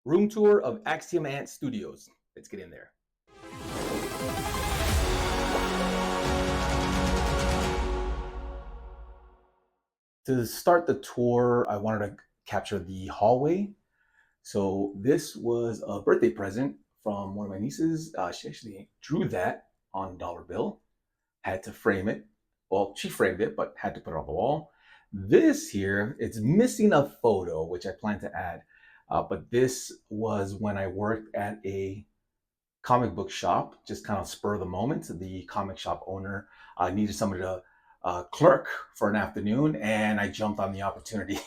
room tour of Axiom Ant Studios. Let's get in there. To start the tour, I wanted to capture the hallway. So this was a birthday present from one of my nieces. She actually drew that on a dollar bill, had to frame it. Well, she framed it, but had to put it on the wall. This here, it's missing a photo, which I plan to add. But this was when I worked at a comic book shop, just kind of spur of the moment. The comic shop owner needed somebody to clerk for an afternoon, and I jumped on the opportunity.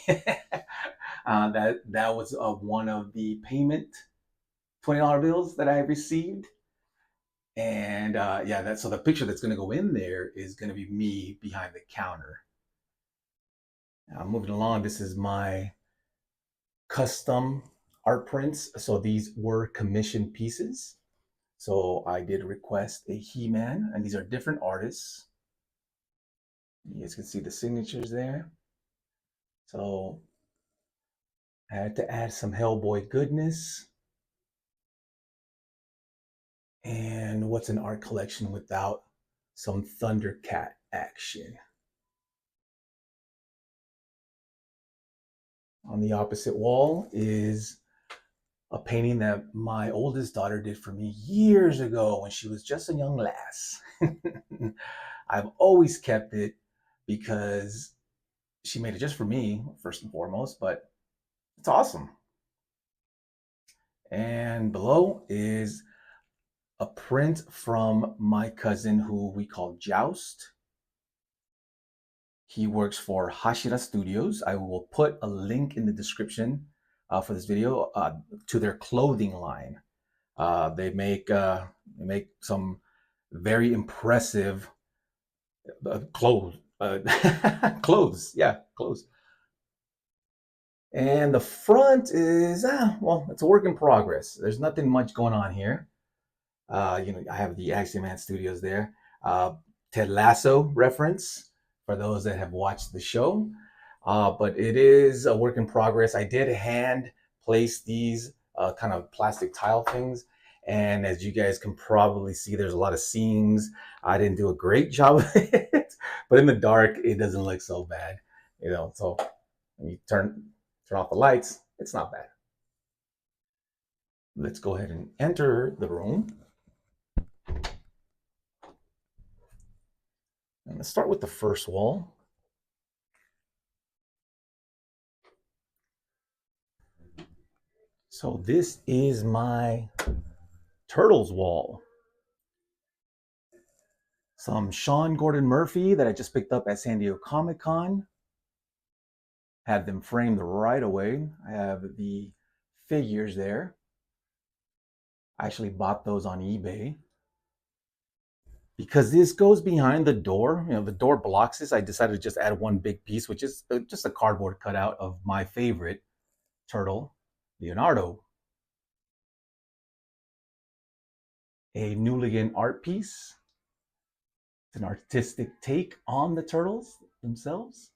That was one of the payment $20 bills that I received. And yeah, so the picture that's going to go in there is going to be me behind the counter. Now, moving along, this is my custom art prints. So these were commissioned pieces. So I did request a He-Man, and these are different artists. You guys can see the signatures there. So I had to add some Hellboy goodness. And what's an art collection without some Thundercat action? On the opposite wall is a painting that my oldest daughter did for me years ago when she was just a young lass. I've always kept it because she made it just for me, first and foremost, but it's awesome. And below is a print from my cousin who we call Joust. He works for Hashira Studios. I will put a link in the description for this video to their clothing line. They make some very impressive clothes. Clothes, yeah, clothes. And the front is well, it's a work in progress. There's nothing much going on here. I have the Axiom Ant Studios there. Ted Lasso reference for those that have watched the show. But it is a work in progress. I did hand place these kind of plastic tile things. And as you guys can probably see, there's a lot of seams. I didn't do a great job of it, but in the dark, it doesn't look so bad. So when you turn off the lights, it's not bad. Let's go ahead and enter the room. And let's start with the first wall. So this is my Turtles wall. Some Sean Gordon Murphy that I just picked up at San Diego Comic-Con. Had them framed right away. I have the figures there. I actually bought those on eBay. Because this goes behind the door, the door blocks this, I decided to just add one big piece, which is just a cardboard cutout of my favorite turtle, Leonardo. A Nooligan art piece. It's an artistic take on the turtles themselves.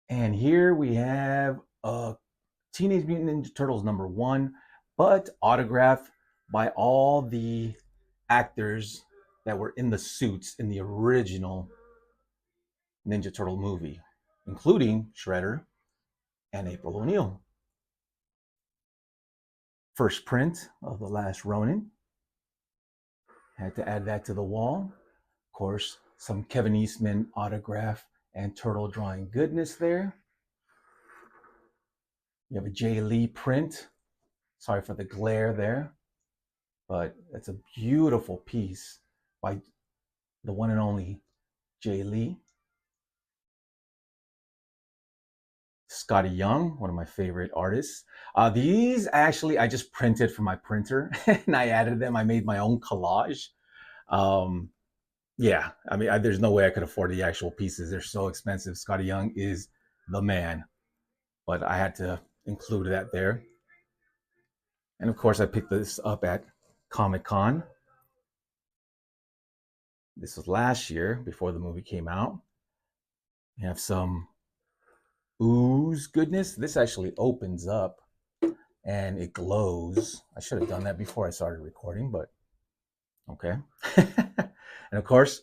And here we have Teenage Mutant Ninja Turtles #1, but autographed by all the actors that were in the suits in the original Ninja Turtle movie, including Shredder and April O'Neil. First print of The Last Ronin. Had to add that to the wall. Of course, some Kevin Eastman autograph and turtle drawing goodness there. You have a Jay Lee print. Sorry for the glare there, but it's a beautiful piece by the one and only Jay Lee. Scotty Young, one of my favorite artists. These actually, I just printed from my printer and I added them. I made my own collage. Yeah, I mean, there's no way I could afford the actual pieces. They're so expensive. Scotty Young is the man, but I had to include that there. And of course, I picked this up at Comic-Con. This was last year before the movie came out. We have some ooze goodness. This actually opens up and it glows. I should have done that before I started recording, but okay. And of course,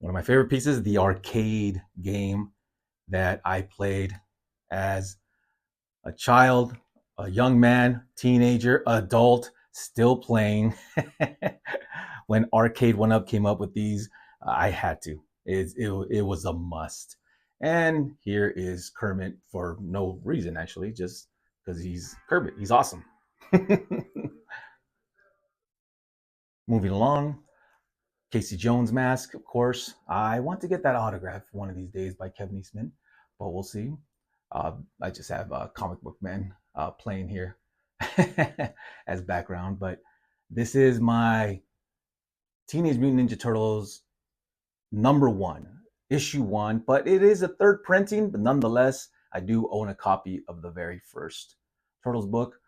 one of my favorite pieces, the arcade game that I played as a child, a young man, teenager, adult, still playing. When Arcade One Up came up with these, I had to. It was a must. And here is Kermit for no reason, actually, just because he's Kermit. He's awesome. Moving along, Casey Jones mask, of course. I want to get that autograph one of these days by Kevin Eastman, but we'll see. I just have comic book men playing here as background, but this is my Teenage Mutant Ninja Turtles #1, issue 1, but it is a third printing, but nonetheless, I do own a copy of the very first Turtles book.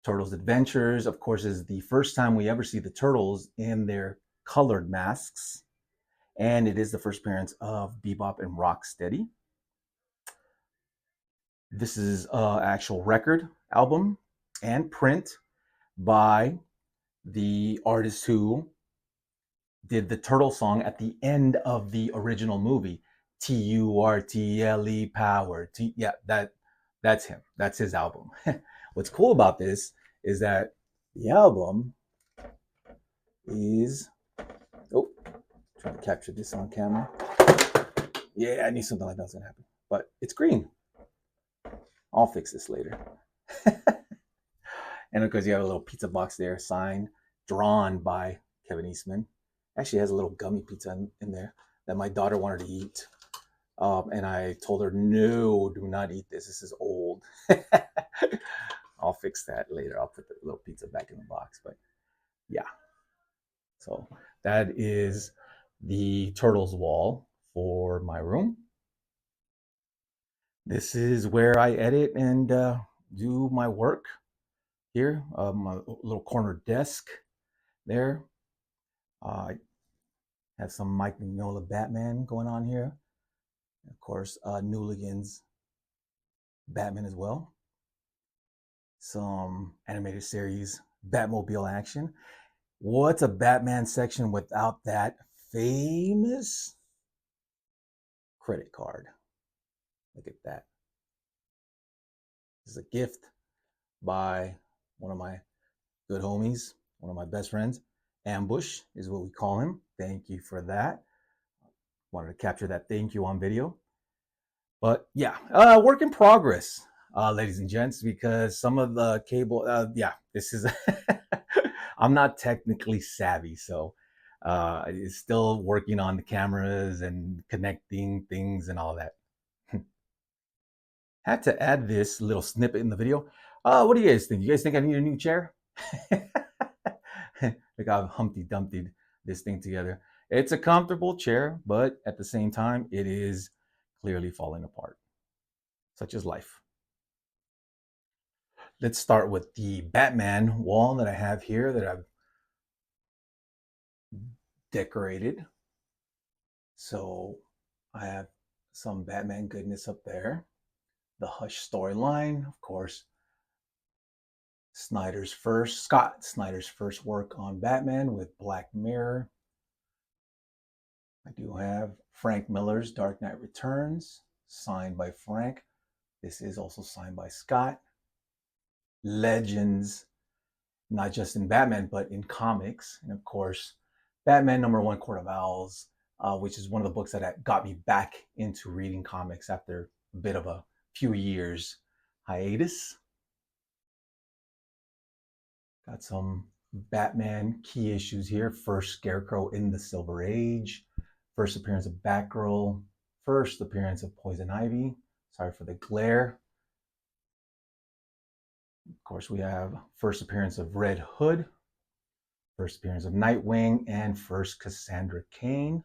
Turtles Adventures, of course, is the first time we ever see the Turtles in their colored masks, and it is the first appearance of Bebop and Rocksteady. This is an actual record album and print by the artist who did the turtle song at the end of the original movie. Turtle power. Yeah, that's him. That's his album. What's cool about this is that the album is, oh, trying to capture this on camera. Yeah, I knew something like that was gonna happen, but it's green. I'll fix this later. And of course, you have a little pizza box there, signed, drawn by Kevin Eastman. Actually, has a little gummy pizza in there that my daughter wanted to eat. And I told her, no, do not eat this. This is old. I'll fix that later. I'll put the little pizza back in the box. But yeah. So that is the Turtles wall for my room. This is where I edit and do my work here. My little corner desk there. I have some Mike Mignola Batman going on here. Of course, Nooligan's Batman as well. Some animated series Batmobile action. What's a Batman section without that famous credit card? Look at that. This is a gift by one of my good homies, one of my best friends. Ambush is what we call him. Thank you for that. Wanted to capture that thank you on video. But yeah, work in progress, ladies and gents, because some of the cable, this is, I'm not technically savvy, so it's still working on the cameras and connecting things and all that. Had to add this little snippet in the video. What do you guys think? You guys think I need a new chair? Like I've Humpty Dumptied this thing together. It's a comfortable chair, but at the same time, it is clearly falling apart, such as life. Let's start with the Batman wall that I have here that I've decorated. So I have some Batman goodness up there. The Hush storyline, of course, Scott Snyder's first work on Batman with Black Mirror. I do have Frank Miller's Dark Knight Returns, signed by Frank. This is also signed by Scott. Legends, not just in Batman, but in comics. And of course, Batman #1 Court of Owls, which is one of the books that got me back into reading comics after a bit of a few years hiatus. Got some Batman key issues here. First Scarecrow in the Silver Age, first appearance of Batgirl, first appearance of Poison Ivy. Sorry for the glare. Of course, we have first appearance of Red Hood, first appearance of Nightwing, and first Cassandra Cain.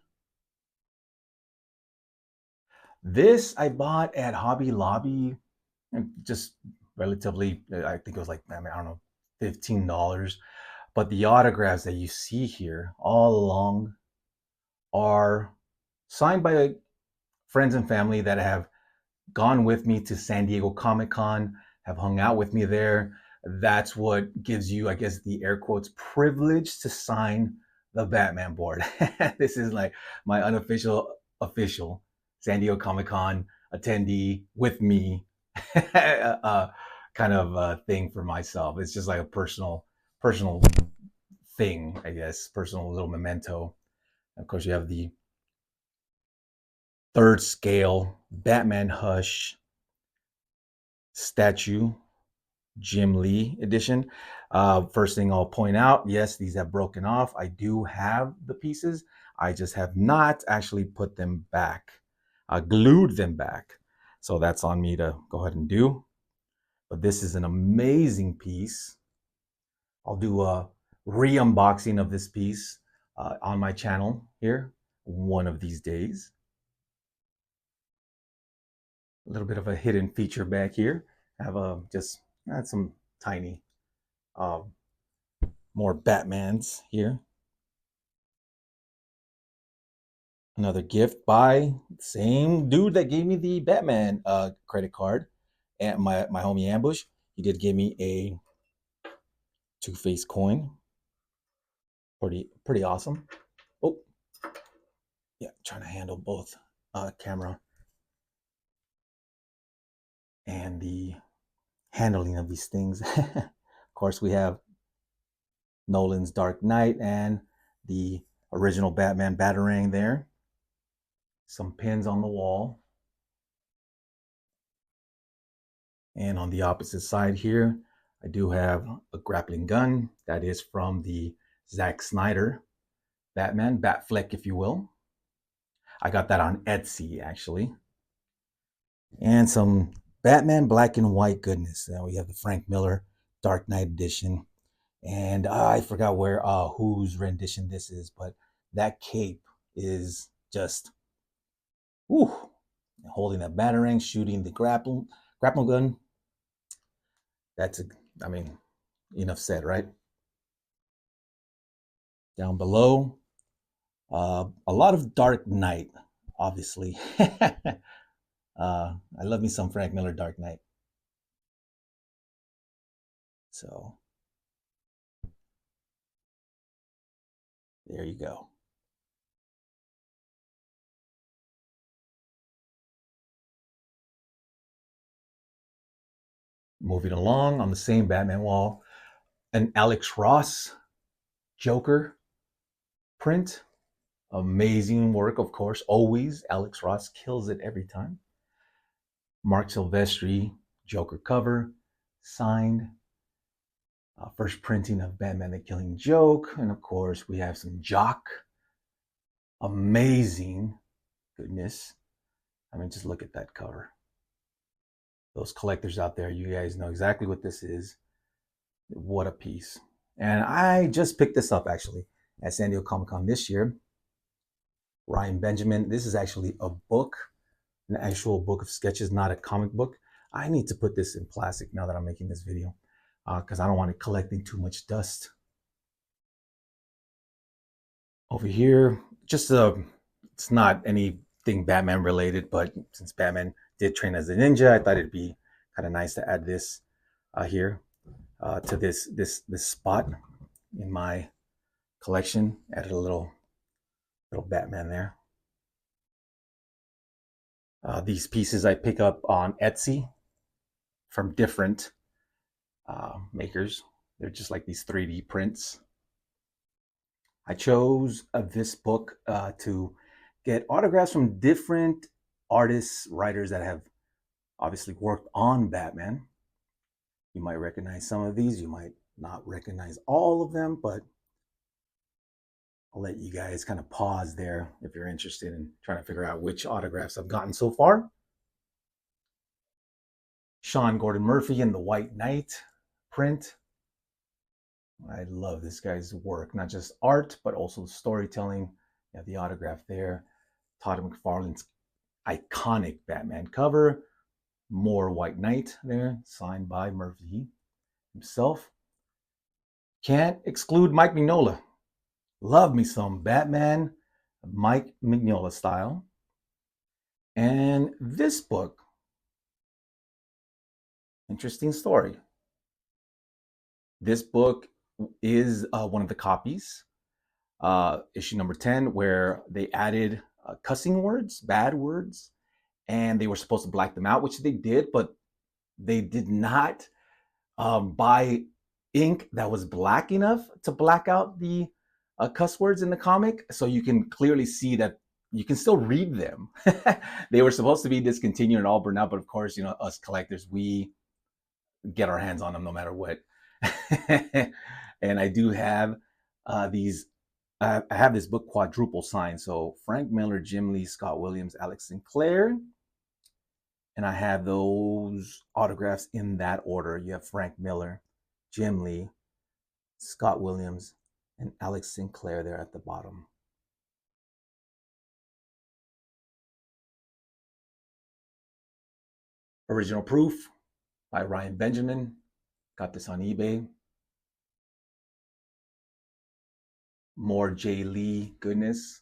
This I bought at Hobby Lobby, just relatively, I think it was like, I don't know, $15. But the autographs that you see here all along are signed by friends and family that have gone with me to San Diego Comic-Con, have hung out with me there. That's what gives you, I guess, the air quotes privilege to sign the Batman board. This is like my unofficial official San Diego Comic-Con attendee with me kind of thing for myself. It's just like a personal thing, I guess, personal little memento. Of course, you have the third scale Batman Hush statue, Jim Lee edition. First thing I'll point out, yes, these have broken off. I do have the pieces. I just have not actually put them back, glued them back. So that's on me to go ahead and do. But this is an amazing piece. I'll do a re-unboxing of this piece on my channel here one of these days. A little bit of a hidden feature back here. I have just some tiny more Batmans here. Another gift by the same dude that gave me the Batman credit card and my homie Ambush. He did give me a Two-Face coin. Pretty awesome. Oh, yeah, trying to handle both camera and the handling of these things. Of course, we have Nolan's Dark Knight and the original Batman Batarang there. Some pins on the wall. And on the opposite side here, I do have a grappling gun that is from the Zack Snyder Batman, Batfleck, if you will. I got that on Etsy, actually. And some Batman black and white goodness. We have the Frank Miller Dark Knight edition. And I forgot whose rendition this is, but that cape is just, whew, holding that batarang, shooting the grapple gun. I mean, enough said, right? Down below, a lot of Dark Knight, obviously. I love me some Frank Miller Dark Knight. So there you go. Moving along on the same Batman wall, an Alex Ross Joker print. Amazing work, of course. Always Alex Ross kills it every time. Mark Silvestri Joker cover, signed. First printing of Batman the Killing Joke. And of course, we have some Jock. Amazing. Goodness. I mean, just look at that cover. Those collectors out there, you guys know exactly what this is. What a piece. And I just picked this up actually at San Diego Comic-Con this year. Ryan Benjamin. This is actually a book, an actual book of sketches, not a comic book. I need to put this in plastic now that I'm making this video because I don't want it collecting too much dust. Over here, just it's not anything Batman related, but since Batman did train as a ninja, I thought it'd be kind of nice to add this here to this spot in my collection. Added a little Batman there. These pieces I pick up on Etsy from different makers. They're just like these 3D prints. I chose this book to get autographs from different artists, writers that have obviously worked on Batman. You might recognize some of these, you might not recognize all of them, but I'll let you guys kind of pause there if you're interested in trying to figure out which autographs I've gotten so far. Sean Gordon Murphy in the White Knight print. I love this guy's work, not just art, but also storytelling. You have the autograph there. Todd McFarlane's iconic Batman cover. More White Knight there, signed by Murphy himself. Can't exclude Mike Mignola. Love me some Batman, Mike Mignola style. And this book, Interesting story. This book is one of the copies, issue number 10, where they added cussing words, bad words, and they were supposed to black them out, which they did, but they did not buy ink that was black enough to black out the cuss words in the comic. So you can clearly see that you can still read them. They were supposed to be discontinued and all burned out, but of course, you know, us collectors, we get our hands on them no matter what. And I do have these. I have this book quadruple signed. So Frank Miller, Jim Lee, Scott Williams, Alex Sinclair, and I have those autographs in that order. You have Frank Miller, Jim Lee, Scott Williams, and Alex Sinclair there at the bottom. Original proof by Ryan Benjamin. Got this on eBay. More Jay Lee goodness.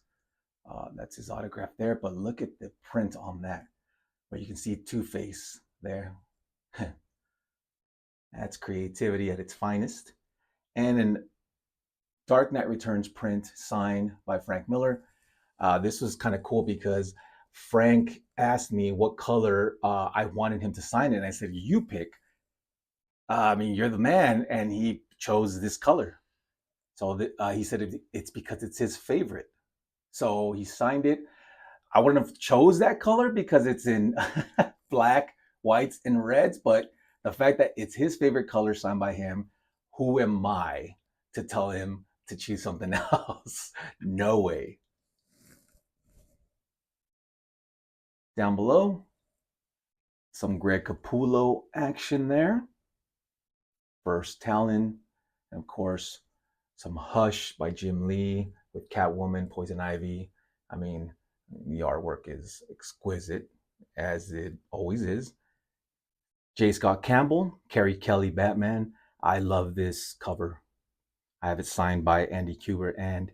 That's his autograph there, but look at the print on that, where you can see Two-Face there. That's creativity at its finest. And an Dark Knight Returns print signed by Frank Miller. This was kind of cool because Frank asked me what color I wanted him to sign it. And I said, you pick. I mean, you're the man. And he chose this color. So he said it's because it's his favorite. So he signed it. I wouldn't have chose that color because it's in black, whites, and reds. But the fact that it's his favorite color signed by him, who am I to tell him to choose something else? No way. Down below, some Greg Capullo action there. First Talon, and of course, some Hush by Jim Lee with Catwoman, Poison Ivy. I mean, the artwork is exquisite, as it always is. J. Scott Campbell, Carrie Kelly Batman. I love this cover. I have it signed by Andy Kubert and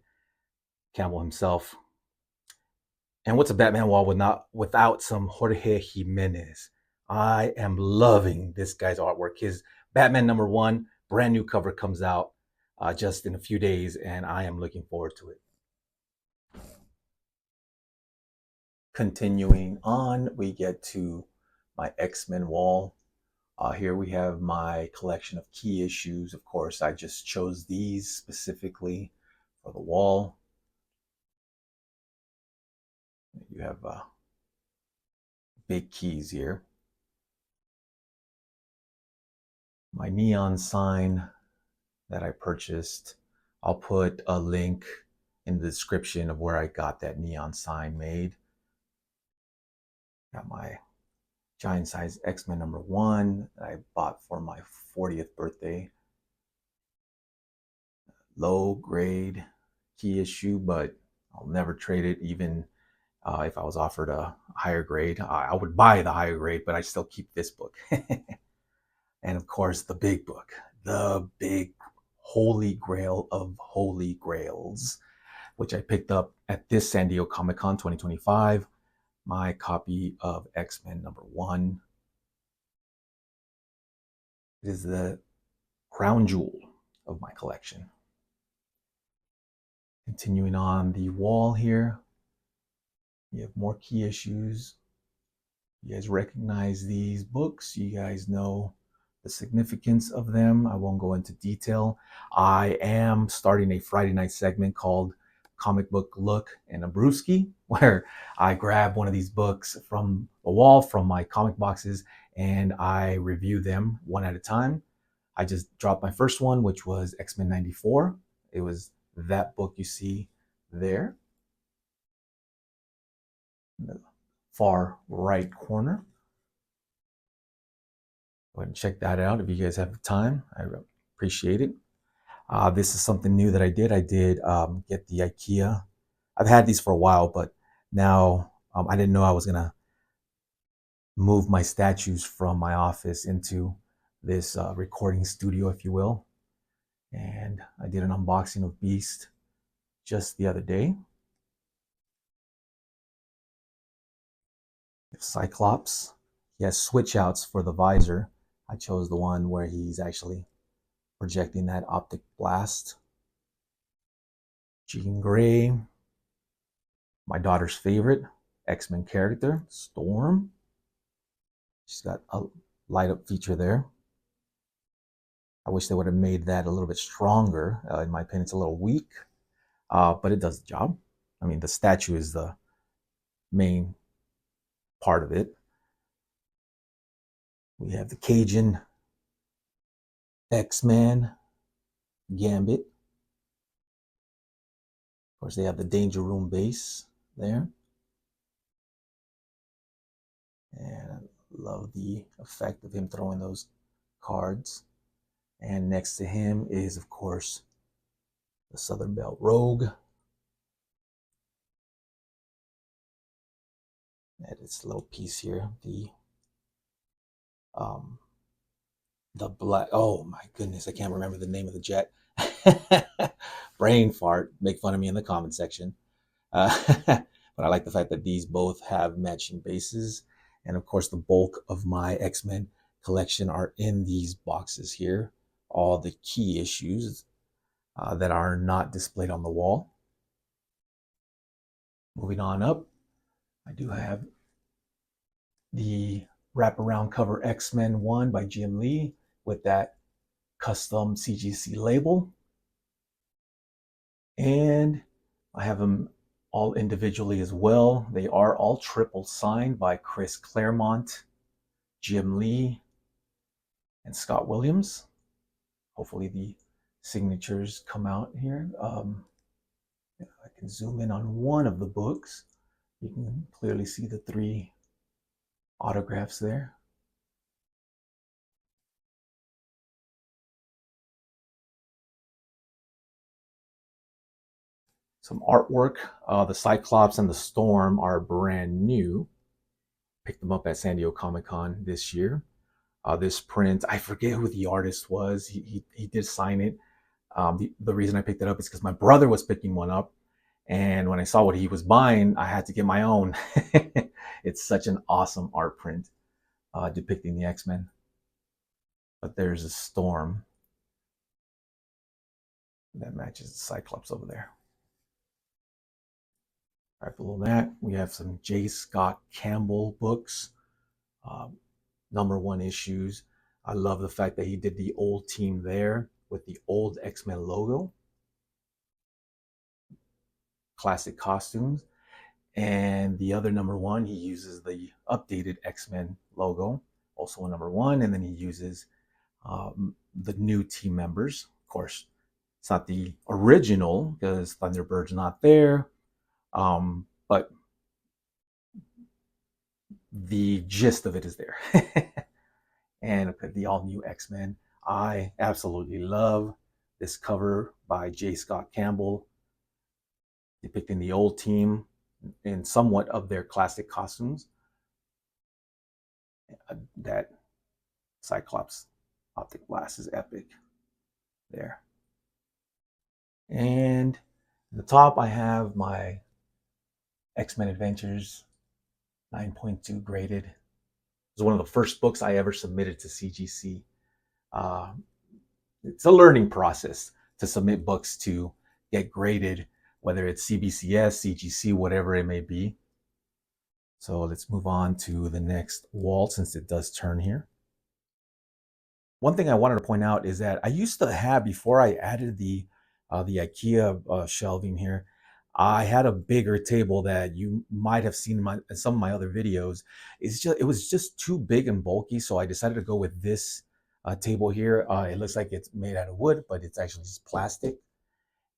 Campbell himself. And what's a Batman wall without some Jorge Jimenez? I am loving this guy's artwork. His Batman #1 brand new cover comes out just in a few days, and I am looking forward to it. Continuing on, we get to my X-Men wall. Here we have my collection of key issues. Of course, I just chose these specifically for the wall. You have big keys here. My neon sign that I purchased, I'll put a link in the description of where I got that neon sign made. Got my giant size X-Men #1 that I bought for my 40th birthday. Low grade key issue, but I'll never trade it. Even if I was offered a higher grade, I would buy the higher grade, but I still keep this book. And of course, the big book, the big holy grail of holy grails, which I picked up at this San Diego Comic-Con 2025, my copy of X-Men #1. It is the crown jewel of my collection. Continuing on the wall here, you have more key issues. You guys recognize these books. You guys know the significance of them. I won't go into detail. I am starting a Friday night segment called Comic Book Look and a Brewski, where I grab one of these books from the wall, from my comic boxes, and I review them one at a time. I just dropped my first one, which was X-Men '94. It was that book you see there in the far right corner. Go ahead and check that out if you guys have the time. I appreciate it. This is something new that I did. I did get the IKEA. I've had these for a while, but now I didn't know I was gonna move my statues from my office into this recording studio, if you will. And I did an unboxing of Beast just the other day. Cyclops. He has switch outs for the visor. I chose the one where he's actually projecting that optic blast. Jean Grey, my daughter's favorite X-Men character, Storm. She's got a light up feature there. I wish they would have made that a little bit stronger. In my opinion, it's a little weak, but it does the job. I mean, the statue is the main part of it. We have the Cajun X-Man Gambit. Of course, they have the Danger Room base there. And I love the effect of him throwing those cards. And next to him is, of course, the Southern Belt Rogue. And this little piece here, the black, oh my goodness, I can't remember the name of the jet. Brain fart, make fun of me in the comment section. But I like the fact that these both have matching bases. And of course, the bulk of my X-Men collection are in these boxes here. All the key issues that are not displayed on the wall. Moving on up, I do have the wraparound cover X-Men 1 by Jim Lee with that custom CGC label. And I have them all individually as well. They are all triple signed by Chris Claremont, Jim Lee, and Scott Williams. Hopefully the signatures come out here. If I can zoom in on one of the books, you can clearly see the 3 autographs there. Some artwork. The Cyclops and the Storm are brand new. Picked them up at San Diego Comic-Con this year. This print, I forget who the artist was. He did sign it. The reason I picked it up is because my brother was picking one up. And when I saw what he was buying, I had to get my own. It's such an awesome art print depicting the X-Men. But there's a Storm that matches the Cyclops over there. Right below that, we have some J. Scott Campbell books, #1 issues. I love the fact that he did the old team there with the old X-Men logo. Classic costumes. And the other #1, he uses the updated X-Men logo, also a #1, and then he uses the new team members. Of course, it's not the original because Thunderbird's not there, but the gist of it is there. And the all-new X-Men. I absolutely love this cover by J. Scott Campbell depicting the old team in somewhat of their classic costumes. That Cyclops optic blast is epic there. And at the top, I have my X-Men Adventures 9.2 graded. It was one of the first books I ever submitted to CGC. It's a learning process to submit books to get graded, whether it's CBCS, CGC, whatever it may be. So let's move on to the next wall since it does turn here. One thing I wanted to point out is that I used to have, before I added the IKEA shelving here, I had a bigger table that you might have seen in some of my other videos. It was just too big and bulky, so I decided to go with this table here. It looks like it's made out of wood, but it's actually just plastic.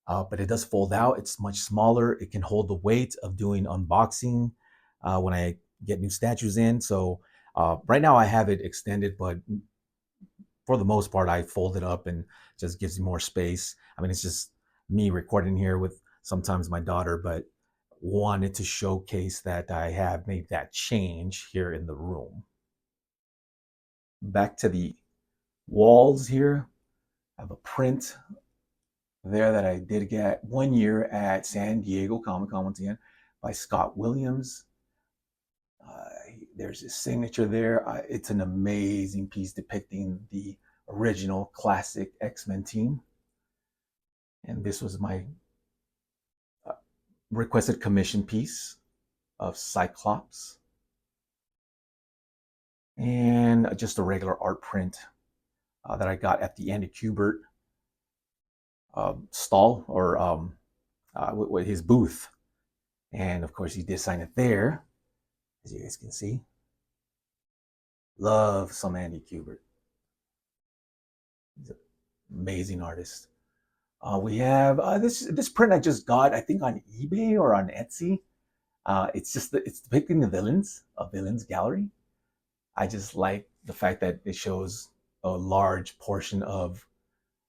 But it does fold out. It's much smaller. It can hold the weight of doing unboxing when I get new statues in. So right now I have it extended, but for the most part, I fold it up and just gives me more space. I mean, it's just me recording here with sometimes my daughter, but wanted to showcase that I have made that change here in the room. Back to the walls here. I have a print there that I did get 1 year at San Diego Comic-Con once again by Scott Williams. There's his signature there. It's an amazing piece depicting the original classic X-Men team. And this was my uh, requested commission piece of Cyclops. And just a regular art print that I got at the Andy Kubert stall or with his booth. And of course, he did sign it there, as you guys can see. Love some Andy Kubert. He's an amazing artist. We have this print I just got, I think on eBay or on Etsy. It's depicting the villains, a villains gallery. I just like the fact that it shows a large portion of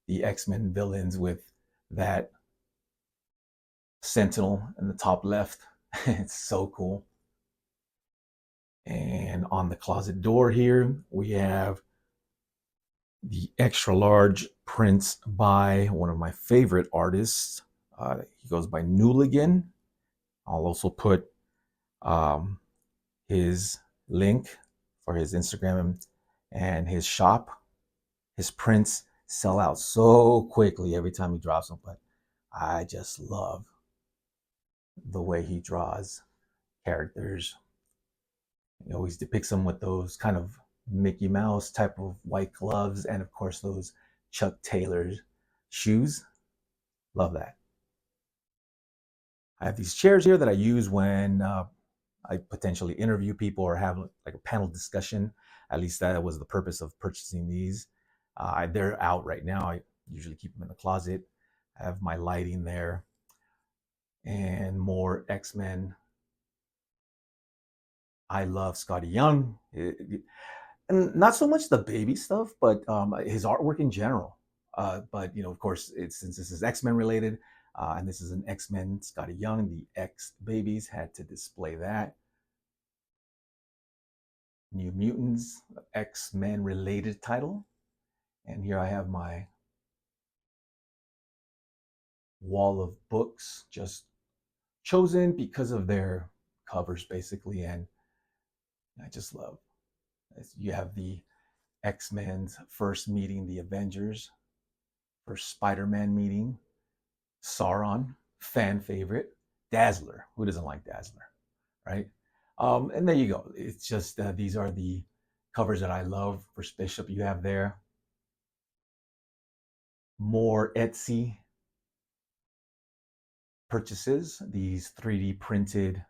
the X-Men villains with that Sentinel in the top left. It's so cool. And on the closet door here, we have the extra large prints by one of my favorite artists. He goes by Nooligan. I'll also put his link for his Instagram and his shop. His prints sell out so quickly every time he drops them, but I just love the way he draws characters. He always depicts them with those kind of Mickey Mouse type of white gloves, and of course those Chuck Taylor shoes. Love that. I have these chairs here that I use when I potentially interview people or have like a panel discussion. At least that was the purpose of purchasing these. They're out right now. I usually keep them in the closet. I have my lighting there and more X-Men. I love Scotty Young. And not so much the baby stuff, but his artwork in general. But of course, since this is X-Men related, and this is an X-Men Scotty Young, the X babies had to display that. New Mutants, X-Men related title. And here I have my wall of books, just chosen because of their covers, basically. And I just love. You have the X-Men's first meeting the Avengers, first Spider-Man meeting, Sauron, fan favorite, Dazzler. Who doesn't like Dazzler, right? And there you go. It's just these are the covers that I love for Bishop. You have there more Etsy purchases, these 3D printed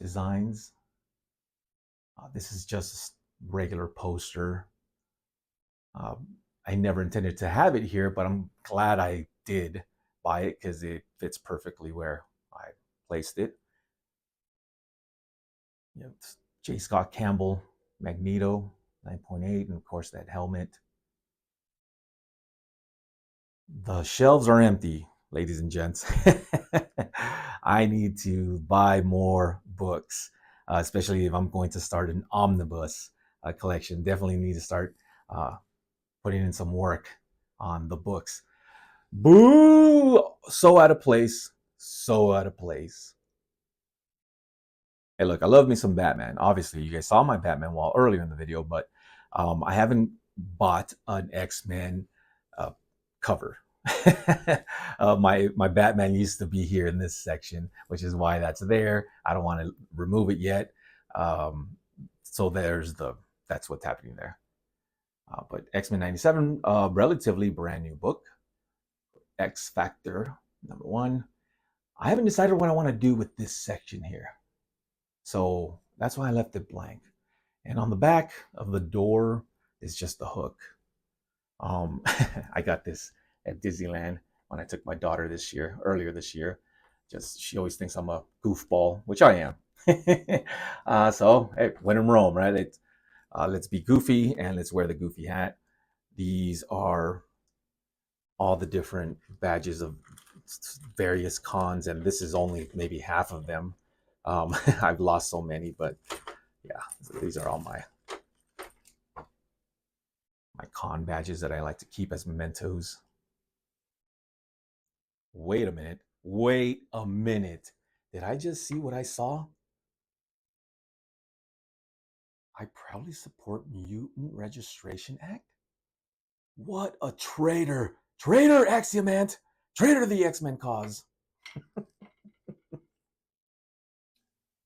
designs. This is just a regular poster. I never intended to have it here, but I'm glad I did buy it because it fits perfectly where I placed it. J. Scott Campbell, Magneto, 9.8, and of course that helmet. The shelves are empty, ladies and gents. I need to buy more books, especially if I'm going to start an omnibus collection. Definitely need to start putting in some work on the books. Boo! So out of place. So out of place. Hey, look, I love me some Batman. Obviously, you guys saw my Batman wall earlier in the video, but I haven't bought an X-Men cover. My Batman used to be here in this section, which is why that's there. I don't want to remove it yet. So that's what's happening there. But X-Men 97, relatively brand new book. X Factor, #1. I haven't decided what I want to do with this section here. So that's why I left it blank. And on the back of the door is just the hook. I got this at Disneyland when I took my daughter earlier this year. She always thinks I'm a goofball, which I am. So hey, when in Rome, right? Let's be goofy and let's wear the goofy hat. These are all the different badges of various cons, and this is only maybe half of them. I've lost so many, but yeah, these are all my con badges that I like to keep as mementos. Wait a minute. Wait a minute. Did I just see what I saw? I proudly support Mutant Registration Act. What a traitor! Traitor, Axiom Ant! Traitor to the X-Men cause.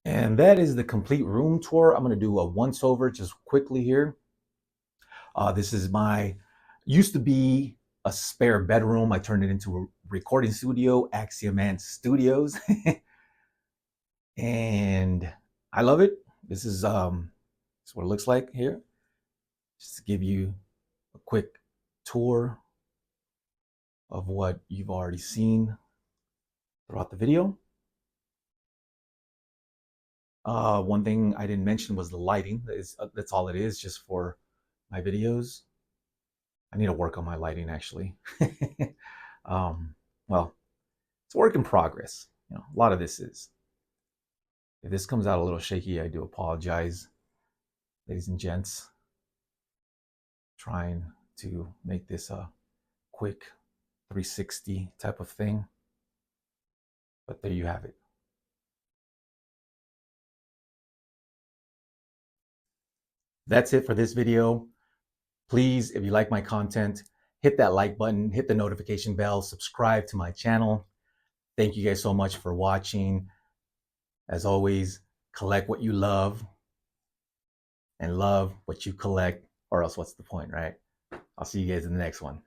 And that is the complete room tour. I'm going to do a once over just quickly here. This is my, used to be a spare bedroom. I turned it into a recording studio, Axiom Ant Studios. And I love it. This is what it looks like here. Just to give you a quick tour of what you've already seen throughout the video. One thing I didn't mention was the lighting. That's all it is, just for my videos. I need to work on my lighting, actually. Well, it's a work in progress. You know, a lot of this is. If this comes out a little shaky, I do apologize, ladies and gents. Trying to make this a quick 360 type of thing. But there you have it. That's it for this video. Please, if you like my content, hit that like button, hit the notification bell, subscribe to my channel. Thank you guys so much for watching. As always, collect what you love and love what you collect, or else what's the point, right? I'll see you guys in the next one.